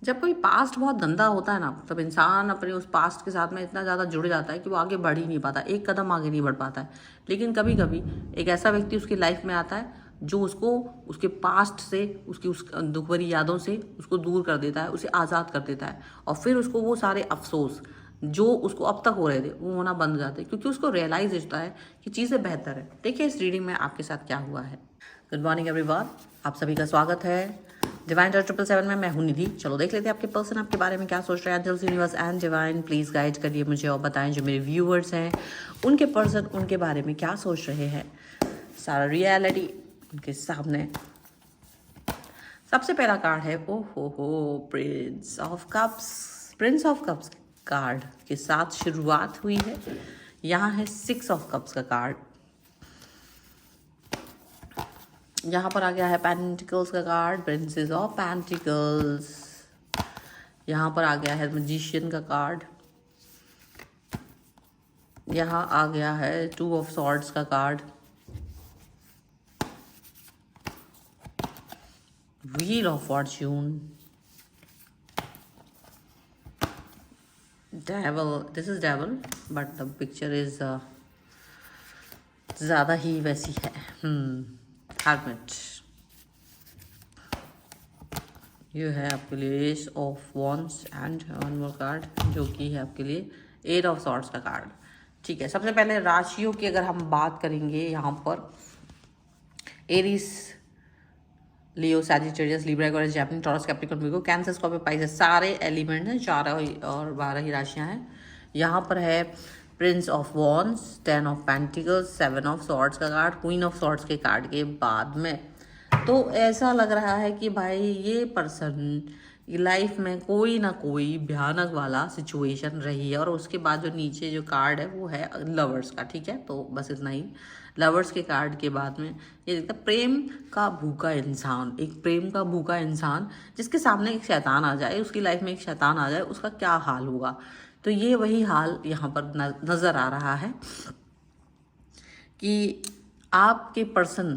जब कोई पास्ट बहुत गंदा होता है ना, तब इंसान अपने उस पास्ट के साथ में इतना ज़्यादा जुड़ जाता है कि वो आगे बढ़ ही नहीं पाता, एक कदम आगे नहीं बढ़ पाता है। लेकिन कभी कभी एक ऐसा व्यक्ति उसकी लाइफ में आता है जो उसको उसके पास्ट से, उसकी उस दुख भरी यादों से उसको दूर कर देता है, उसे आज़ाद कर देता है। और फिर उसको वो सारे अफसोस जो उसको अब तक हो रहे थे वो होना बंद हो जाते हैं, क्योंकि उसको रियलाइज होता है कि चीज़ें बेहतर है। देखिए इस रीडिंग में आपके साथ क्या हुआ है। गुड मॉर्निंग एवरीवन, आप सभी का स्वागत है डिवाइन 777 में। मैं हूं निधि। चलो देख लेते हैं आपके पर्सन आपके बारे में क्या सोच रहे हैं। Angels, universe and divine please guide करिए मुझे और बताएं जो मेरे व्यूअर्स हैं उनके पर्सन उनके बारे में क्या सोच रहे हैं। सारा रियलिटी उनके सामने। सबसे पहला कार्ड है ओ हो Prince of cups. Prince of cups card के साथ शुरुआत हुई है। यहाँ है 6 ऑफ कप्स का कार्ड। यहाँ पर आ गया है पेंटिकल्स का कार्ड, प्रिंसेस ऑफ पेंटिकल्स। यहाँ पर आ गया है मैजिशियन का कार्ड। यहाँ आ गया है 2 ऑफ सॉर्ड्स का card, wheel of Fortune, devil. This is devil but the picture is ज़्यादा ही वैसी है। हर्मिट। ये है आपके लिए S of wands and one more card जो कि है आपके लिए 8 ऑफ सॉर्ड्स का कार्ड। ठीक है, सबसे पहले राशियों की अगर हम बात करेंगे यहाँ पर, Aries, Leo, Sagittarius, Libra, Aquarius, Gemini, Taurus, Capricorn, Virgo, cancer, Scorpio, Pisces, सारे एलिमेंट हैं। 4 और 12 ही राशियाँ हैं। यहाँ पर है Prince of wands, 10 of pentacles, 7 of swords का कार्ड, क्वीन ऑफ सॉर्ड्स के कार्ड के बाद में तो ऐसा लग रहा है कि भाई ये पर्सन लाइफ में कोई ना कोई भयानक वाला सिचुएशन रही है। और उसके बाद जो नीचे जो कार्ड है वो है लवर्स का। ठीक है, तो बस इतना ही। लवर्स के कार्ड के बाद में ये दिखता है प्रेम का भूखा इंसान। एक प्रेम का भूखा इंसान जिसके सामने एक शैतान आ जाए, उसकी लाइफ में एक शैतान आ जाए, उसका क्या हाल होगा। तो ये वही हाल यहाँ पर नज़र आ रहा है कि आपके पर्सन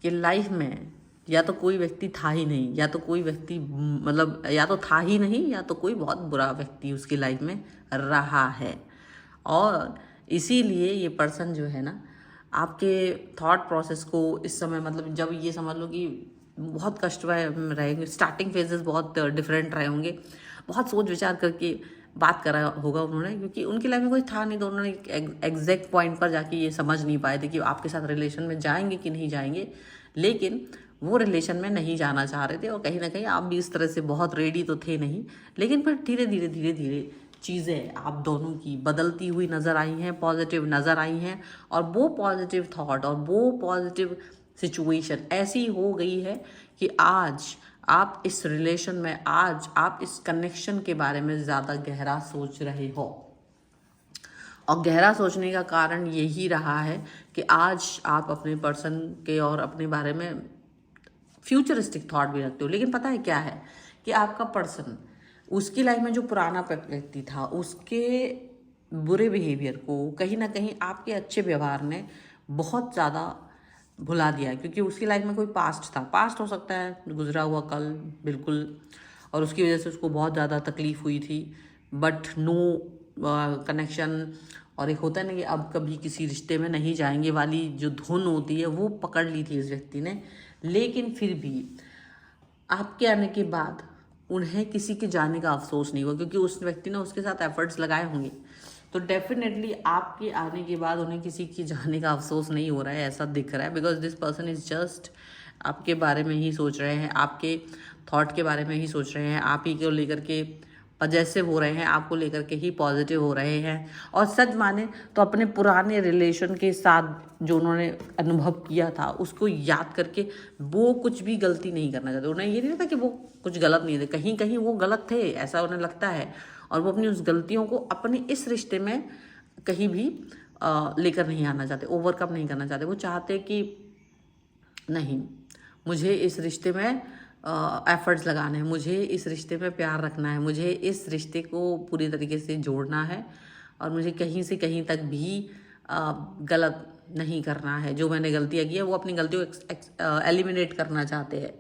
कि लाइफ में या तो कोई व्यक्ति था ही नहीं, या तो कोई व्यक्ति मतलब या तो था ही नहीं, या तो कोई बहुत बुरा व्यक्ति उसकी लाइफ में रहा है। और इसीलिए ये पर्सन जो है ना आपके थॉट प्रोसेस को इस समय, मतलब जब ये समझ लो कि बहुत कष्ट रहेंगे, स्टार्टिंग फेजेस बहुत डिफरेंट रहे होंगे, बहुत सोच विचार करके बात करा होगा उन्होंने, क्योंकि उनकी लाइफ में कोई था नहीं। तो उन्होंने एग्जैक्ट पॉइंट पर जाके ये समझ नहीं पाए थे कि आपके साथ रिलेशन में जाएंगे कि नहीं जाएंगे। लेकिन वो रिलेशन में नहीं जाना चाह रहे थे, और कहीं ना कहीं आप भी इस तरह से बहुत रेडी तो थे नहीं। लेकिन फिर धीरे धीरे धीरे धीरे चीज़ें आप दोनों की बदलती हुई नज़र आई हैं, पॉजिटिव नज़र आई हैं। और वो पॉजिटिव थॉट और वो पॉजिटिव सिचुएशन ऐसी हो गई है कि आज आप इस रिलेशन में, आज आप इस कनेक्शन के बारे में ज़्यादा गहरा सोच रहे हो। और गहरा सोचने का कारण यही रहा है कि आज आप अपने पर्सन के और अपने बारे में फ्यूचरिस्टिक थॉट भी रखते हो। लेकिन पता है क्या है कि आपका पर्सन, उसकी लाइफ में जो पुराना व्यक्ति था, उसके बुरे बिहेवियर को कहीं ना कहीं आपके अच्छे व्यवहार ने बहुत ज़्यादा भुला दिया है। क्योंकि उसकी लाइफ में कोई पास्ट था, पास्ट हो सकता है गुजरा हुआ कल, बिल्कुल, और उसकी वजह से उसको बहुत ज़्यादा तकलीफ हुई थी, बट नो कनेक्शन। और एक होता है ना कि अब कभी किसी रिश्ते में नहीं जाएंगे वाली जो धुन होती है, वो पकड़ ली थी इस व्यक्ति ने। लेकिन फिर भी आपके आने के बाद उन्हें किसी के जाने का अफसोस नहीं हुआ, क्योंकि उस व्यक्ति ने उसके साथ एफर्ट्स लगाए होंगे। तो डेफिनेटली आपके आने के बाद उन्हें किसी की जाने का अफसोस नहीं हो रहा है, ऐसा दिख रहा है। Because this person is just आपके बारे में ही सोच रहे हैं, आपके थॉट के बारे में ही सोच रहे हैं, आप ही को लेकर के पॉजिटिव हो रहे हैं, आपको लेकर के ही पॉजिटिव हो रहे हैं। और सच माने तो अपने पुराने रिलेशन के साथ जो उन्होंने अनुभव किया था उसको याद करके वो कुछ भी गलती नहीं करना चाहते। उन्हें ये नहीं लगता कि वो कुछ गलत नहीं थे, कहीं कहीं वो गलत थे, ऐसा उन्हें लगता है। और वो अपनी उस गलतियों को अपने इस रिश्ते में कहीं भी लेकर नहीं आना चाहते, ओवरकम नहीं करना चाहते। वो चाहते कि नहीं, मुझे इस रिश्ते में एफर्ट्स लगाने हैं, मुझे इस रिश्ते में प्यार रखना है, मुझे इस रिश्ते को पूरी तरीके से जोड़ना है, और मुझे कहीं से कहीं तक भी गलत नहीं करना है। जो मैंने गलतियाँ की है वो अपनी गलतियों को एलिमिनेट करना चाहते हैं।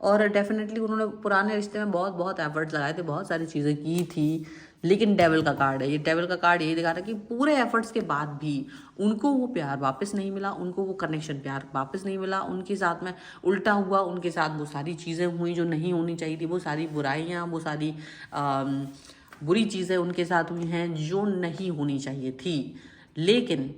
और डेफिनेटली उन्होंने पुराने रिश्ते में बहुत बहुत एफर्ट्स लगाए थे, बहुत सारी चीज़ें की थी, लेकिन डेविल का कार्ड है ये। डेविल का कार्ड यही दिखा रहा है कि पूरे एफर्ट्स के बाद भी उनको वो प्यार वापस नहीं मिला, उनको वो कनेक्शन प्यार वापस नहीं मिला। उनके साथ में उल्टा हुआ, उनके साथ वो सारी चीज़ें हुई जो नहीं होनी चाहिए थी, वो सारी बुराइयाँ, वो सारी बुरी चीज़ें उनके साथ हुई हैं जो नहीं होनी चाहिए थी। लेकिन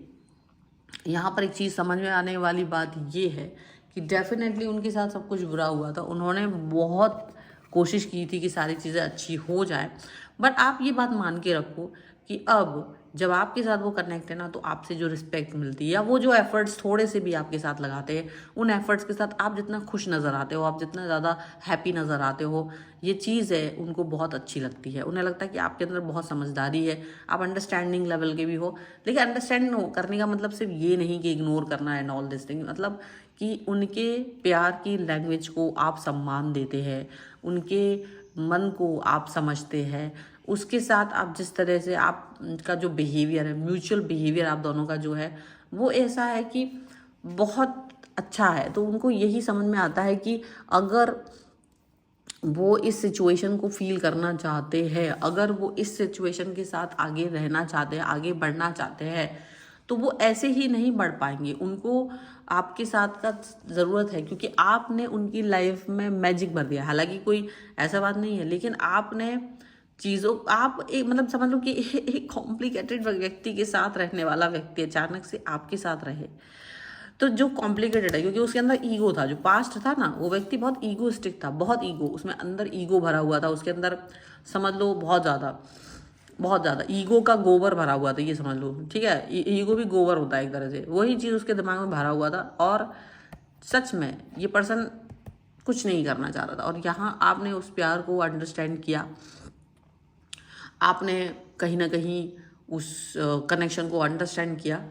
यहाँ पर एक चीज़ समझ में आने वाली बात ये है कि डेफिनेटली उनके साथ सब कुछ बुरा हुआ था, उन्होंने बहुत कोशिश की थी कि सारी चीज़ें अच्छी हो जाए। बट आप ये बात मान के रखो कि अब जब आपके साथ वो कनेक्ट है ना, तो आपसे जो रिस्पेक्ट मिलती है या वो जो एफर्ट्स थोड़े से भी आपके साथ लगाते हैं, उन एफर्ट्स के साथ आप जितना खुश नज़र आते हो, आप जितना ज़्यादा हैप्पी नज़र आते हो, ये चीज़ है उनको बहुत अच्छी लगती है। उन्हें लगता है कि आपके अंदर बहुत समझदारी है, आप अंडरस्टैंडिंग लेवल के भी हो। लेकिन अंडरस्टैंडिंग करने का मतलब सिर्फ ये नहीं कि इग्नोर करना एंड ऑल दिस थिंग, मतलब कि उनके प्यार की लैंग्वेज को आप सम्मान देते हैं, उनके मन को आप समझते हैं, उसके साथ आप जिस तरह से आपका जो बिहेवियर है, म्यूचुअल बिहेवियर आप दोनों का जो है वो ऐसा है कि बहुत अच्छा है। तो उनको यही समझ में आता है कि अगर वो इस सिचुएशन को फील करना चाहते हैं, अगर वो इस सिचुएशन के साथ आगे रहना चाहते हैं, आगे बढ़ना चाहते हैं, तो वो ऐसे ही नहीं बढ़ पाएंगे। उनको आपके साथ का ज़रूरत है, क्योंकि आपने उनकी लाइफ में मैजिक भर दिया। हालांकि कोई ऐसा बात नहीं है, लेकिन आपने चीज़ों आप एक मतलब समझ लो कि एक कॉम्प्लिकेटेड व्यक्ति के साथ रहने वाला व्यक्ति अचानक से आपके साथ रहे, तो जो कॉम्प्लिकेटेड है, क्योंकि उसके अंदर ईगो था, जो पास्ट था ना, वो व्यक्ति बहुत ईगोइस्टिक था, बहुत ईगो, उसमें अंदर ईगो भरा हुआ था, उसके अंदर समझ लो बहुत ज़्यादा ईगो का गोबर भरा हुआ था, ये समझ लो, ठीक है। ईगो भी गोबर होता है एक तरह से, वही चीज़ उसके दिमाग में भरा हुआ था। और सच में ये पर्सन कुछ नहीं करना चाह रहा था, और यहाँ आपने उस प्यार को अंडरस्टैंड किया, आपने कहीं ना कहीं उस कनेक्शन को अंडरस्टैंड किया,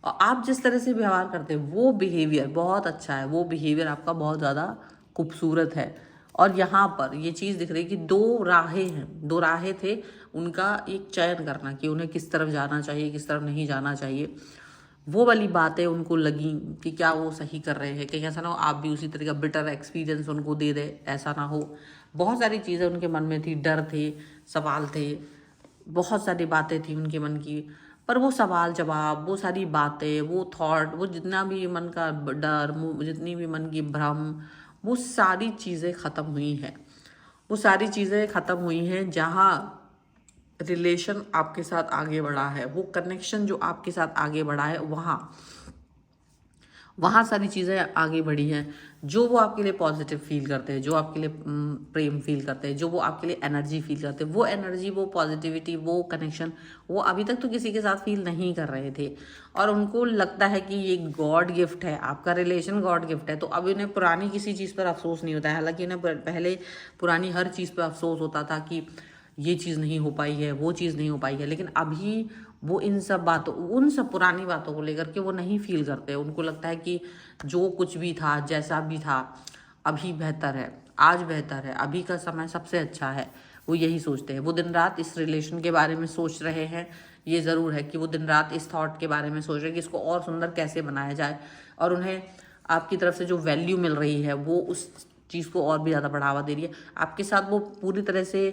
और आप जिस तरह से व्यवहार करते हैं वो बिहेवियर बहुत अच्छा है, वो बिहेवियर आपका बहुत ज़्यादा खूबसूरत है। और यहाँ पर ये चीज़ दिख रही है कि दो राहें हैं, दो राहें थे, उनका एक चयन करना कि उन्हें किस तरफ जाना चाहिए, किस तरफ नहीं जाना चाहिए। वो वाली बातें उनको लगी कि क्या वो सही कर रहे हैं, कहीं ऐसा ना हो आप भी उसी तरह का बिटर एक्सपीरियंस उनको दे दे, ऐसा ना हो। बहुत सारी चीज़ें उनके मन में थी, डर थे, सवाल थे, बहुत सारी बातें थी उनके मन की। पर वो सवाल जवाब, वो सारी बातें, वो थॉट, वो जितना भी मन का डर, जितनी भी मन की भ्रम, वो सारी चीज़ें ख़त्म हुई हैं। वो सारी चीज़ें ख़त्म हुई हैं जहाँ रिलेशन आपके साथ आगे बढ़ा है, वो कनेक्शन जो आपके साथ आगे बढ़ा है, वहाँ सारी चीज़ें आगे बढ़ी हैं। जो वो आपके लिए पॉजिटिव फील करते हैं, जो आपके लिए प्रेम फील करते हैं, जो वो आपके लिए एनर्जी फील करते हैं, वो एनर्जी, वो पॉजिटिविटी, वो कनेक्शन वो अभी तक तो किसी के साथ फील नहीं कर रहे थे। और उनको लगता है कि ये गॉड गिफ्ट है, आपका रिलेशन गॉड गिफ्ट है। तो अब इन्हें पुरानी किसी चीज़ पर अफसोस नहीं होता है। हालांकि इन्हें पहले पुरानी हर चीज़ पर अफसोस होता था कि ये चीज़ नहीं हो पाई है, वो चीज़ नहीं हो पाई है, लेकिन अभी वो इन सब बातों, उन सब पुरानी बातों को लेकर के वो नहीं फील करते। उनको लगता है कि जो कुछ भी था, जैसा भी था, अभी बेहतर है, आज बेहतर है, अभी का समय सबसे अच्छा है। वो यही सोचते हैं। वो दिन रात इस रिलेशन के बारे में सोच रहे हैं। ये ज़रूर है कि वो दिन रात इस थॉट के बारे में सोच रहे हैं कि इसको और सुंदर कैसे बनाया जाए। और उन्हें आपकी तरफ से जो वैल्यू मिल रही है वो उस चीज़ को और भी ज़्यादा बढ़ावा दे रही है। आपके साथ वो पूरी तरह से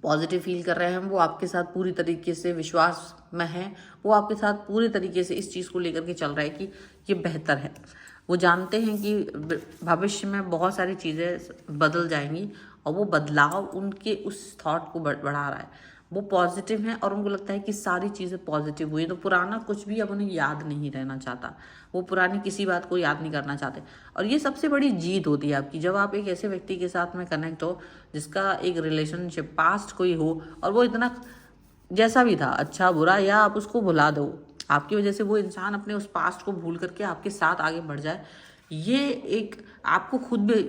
पॉजिटिव फील कर रहे हैं, वो आपके साथ पूरी तरीके से विश्वास में है, वो आपके साथ पूरी तरीके से इस चीज़ को लेकर के चल रहा है कि ये बेहतर है। वो जानते हैं कि भविष्य में बहुत सारी चीज़ें बदल जाएंगी, और वो बदलाव उनके उस थॉट को बढ़ा रहा है। वो पॉजिटिव हैं और उनको लगता है कि सारी चीज़ें पॉजिटिव हुई, तो पुराना कुछ भी अब उन्हें याद नहीं रहना चाहता। वो पुरानी किसी बात को याद नहीं करना चाहते। और ये सबसे बड़ी जीत होती है आपकी, जब आप एक ऐसे व्यक्ति के साथ में कनेक्ट हो जिसका एक रिलेशनशिप पास्ट कोई हो, और वो इतना जैसा भी था, अच्छा बुरा, या आप उसको भुला दो, आपकी वजह से वो इंसान अपने उस पास्ट को भूल करके आपके साथ आगे बढ़ जाए। ये एक आपको खुद भी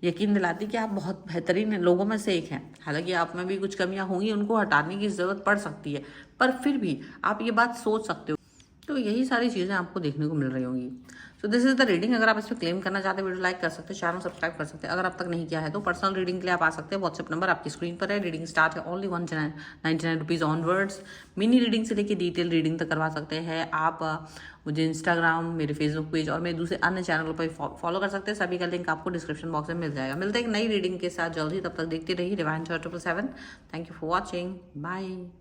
यकीन दिलाती कि आप बहुत बेहतरीन लोगों में से एक हैं। हालांकि आप में भी कुछ कमियां होंगी, उनको हटाने की ज़रूरत पड़ सकती है, पर फिर भी आप ये बात सोच सकते हो। तो यही सारी चीज़ें आपको देखने को मिल रही होंगी। So this is the reading. अगर आप इसमें क्लेम करना चाहते हैं, वीडियो लाइक कर सकते हैं, चैनल सब्सक्राइब कर सकते हैं। अगर अब तक नहीं किया है तो पर्सनल रीडिंग के लिए आप आ सकते हैं। व्हाट्सएप नंबर आपकी स्क्रीन पर है। रीडिंग स्टार्ट है only 199 rupees onwards. Mini reading से लेकर डिटेल रीडिंग तक करवा सकते हैं आप। मुझे इंस्टाग्राम, मेरे फेसबुक पेज और मेरे दूसरे अन्य चैनलों पर फॉलो कर सकते हैं। सभी का लिंक आपको डिस्क्रिप्शन बॉक्स में मिल जाएगा। मिलते हैं एक नई रीडिंग के साथ जल्दी। तब तक देखते रहिए divine 777। Thank you for watching. Bye.